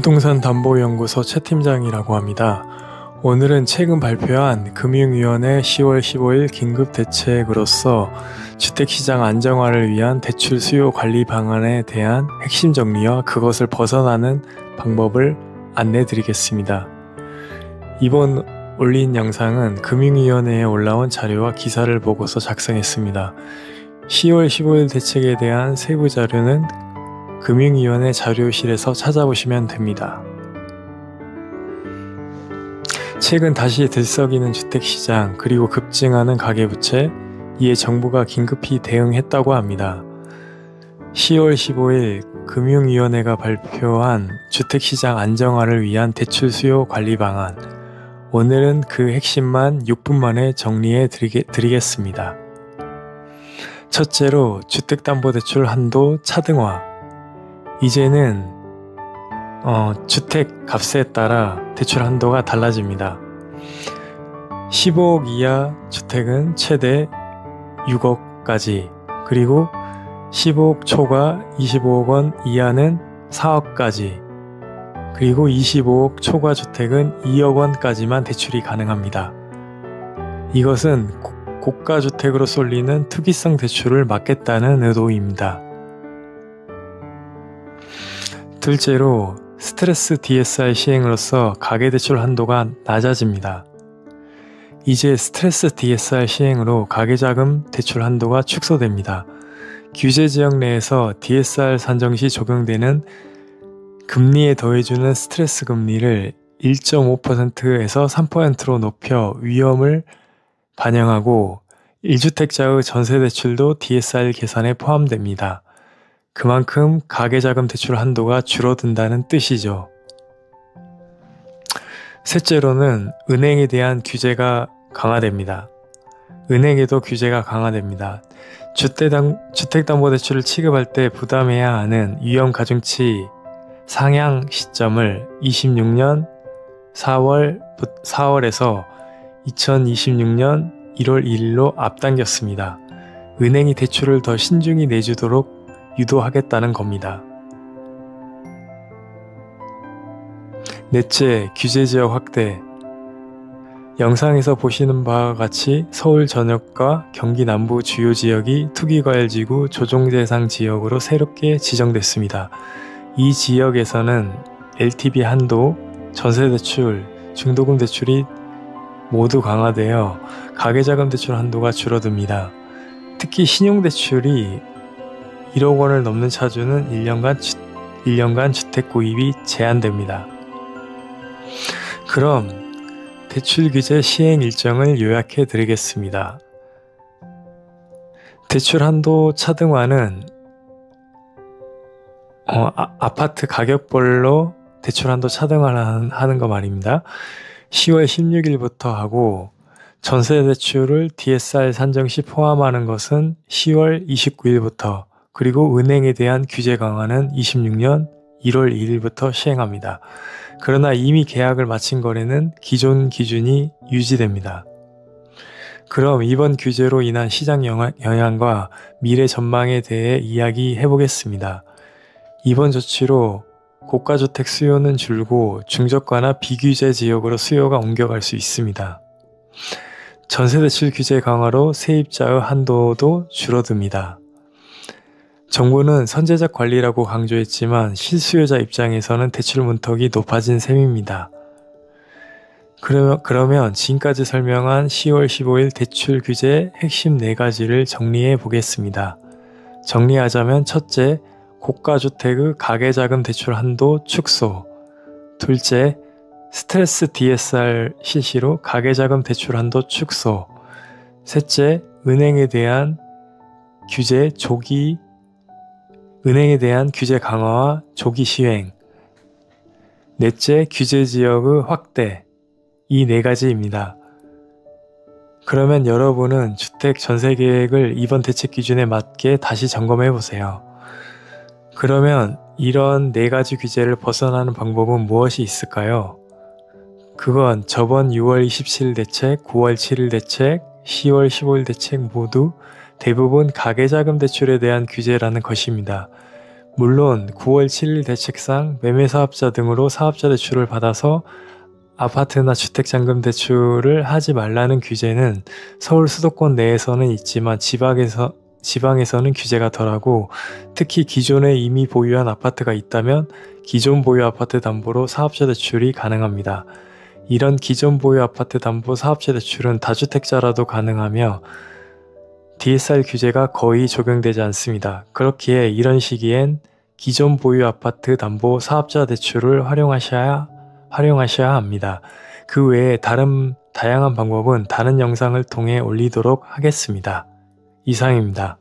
부동산 담보연구소 최 팀장이라고 합니다. 오늘은 최근 발표한 금융위원회 10월 15일 긴급대책으로서 주택시장 안정화를 위한 대출 수요 관리 방안에 대한 핵심 정리와 그것을 벗어나는 방법을 안내 드리겠습니다. 이번 올린 영상은 금융위원회에 올라온 자료와 기사를 보고서 작성했습니다. 10월 15일 대책에 대한 세부 자료는 금융위원회 자료실에서 찾아보시면 됩니다. 최근 다시 들썩이는 주택시장 그리고 급증하는 가계부채, 이에 정부가 긴급히 대응했다고 합니다. 10월 15일 금융위원회가 발표한 주택시장 안정화를 위한 대출 수요 관리 방안, 오늘은 그 핵심만 6분 만에 정리해 드리겠습니다. 첫째로 주택담보대출 한도 차등화. 이제는 주택 값에 따라 대출 한도가 달라집니다. 15억 이하 주택은 최대 6억까지, 그리고 15억 초과 25억 원 이하는 4억까지, 그리고 25억 초과 주택은 2억 원까지만 대출이 가능합니다. 이것은 고가주택으로 쏠리는 투기성 대출을 막겠다는 의도입니다. 둘째로 스트레스 DSR 시행으로서 가계대출 한도가 낮아집니다. 이제 스트레스 DSR 시행으로 가계자금 대출 한도가 축소됩니다. 규제지역 내에서 DSR 산정 시 적용되는 금리에 더해주는 스트레스 금리를 1.5%에서 3%로 높여 위험을 반영하고 1주택자의 전세대출도 DSR 계산에 포함됩니다. 그만큼 가계자금 대출 한도가 줄어든다는 뜻이죠. 셋째로는 은행에 대한 규제가 강화됩니다. 은행에도 규제가 강화됩니다. 주택담보대출을 취급할 때 부담해야 하는 위험가중치 상향 시점을 26년 4월에서 2026년 1월 1일로 앞당겼습니다. 은행이 대출을 더 신중히 내주도록 유도하겠다는 겁니다. 넷째, 규제지역 확대. 영상에서 보시는 바와 같이 서울 전역과 경기 남부 주요 지역이 투기과열지구 조정대상 지역으로 새롭게 지정됐습니다. 이 지역에서는 LTV 한도, 전세대출, 중도금 대출이 모두 강화되어 가계자금 대출 한도가 줄어듭니다. 특히 신용대출이 1억 원을 넘는 차주는 1년간 주택 구입이 제한됩니다. 그럼 대출 규제 시행 일정을 요약해 드리겠습니다. 대출 한도 차등화는 아파트 가격별로 대출 한도 차등화를 하는 거 말입니다. 10월 16일부터 하고 전세 대출을 DSR 산정 시 포함하는 것은 10월 29일부터, 그리고 은행에 대한 규제 강화는 26년 1월 1일부터 시행합니다. 그러나 이미 계약을 마친 거래는 기존 기준이 유지됩니다. 그럼 이번 규제로 인한 시장 영향과 미래 전망에 대해 이야기해 보겠습니다. 이번 조치로 고가주택 수요는 줄고 중저가나 비규제 지역으로 수요가 옮겨갈 수 있습니다. 전세대출 규제 강화로 세입자의 한도도 줄어듭니다. 정부는 선제적 관리라고 강조했지만 실수요자 입장에서는 대출 문턱이 높아진 셈입니다. 그러면 지금까지 설명한 10월 15일 대출 규제 핵심 4가지를 정리해 보겠습니다. 정리하자면 첫째, 고가주택의 가계자금 대출 한도 축소. 둘째, 스트레스 DSR 실시로 가계자금 대출 한도 축소. 셋째, 은행에 대한 규제 강화와 조기 시행. 넷째, 규제 지역의 확대. 이 4가지입니다. 그러면 여러분은 주택 전세 계획을 이번 대책 기준에 맞게 다시 점검해 보세요. 그러면 이런 4가지 규제를 벗어나는 방법은 무엇이 있을까요? 그건 저번 6월 27일 대책, 9월 7일 대책, 10월 15일 대책 모두 대부분 가계자금 대출에 대한 규제라는 것입니다. 물론 9월 7일 대책상 매매사업자 등으로 사업자 대출을 받아서 아파트나 주택잔금 대출을 하지 말라는 규제는 서울 수도권 내에서는 있지만 지방에서는 규제가 덜하고, 특히 기존에 이미 보유한 아파트가 있다면 기존 보유 아파트 담보로 사업자 대출이 가능합니다. 이런 기존 보유 아파트 담보 사업자 대출은 다주택자라도 가능하며 DSR 규제가 거의 적용되지 않습니다. 그렇기에 이런 시기엔 기존 보유 아파트 담보 사업자 대출을 활용하셔야 합니다. 그 외에 다양한 방법은 다른 영상을 통해 올리도록 하겠습니다. 이상입니다.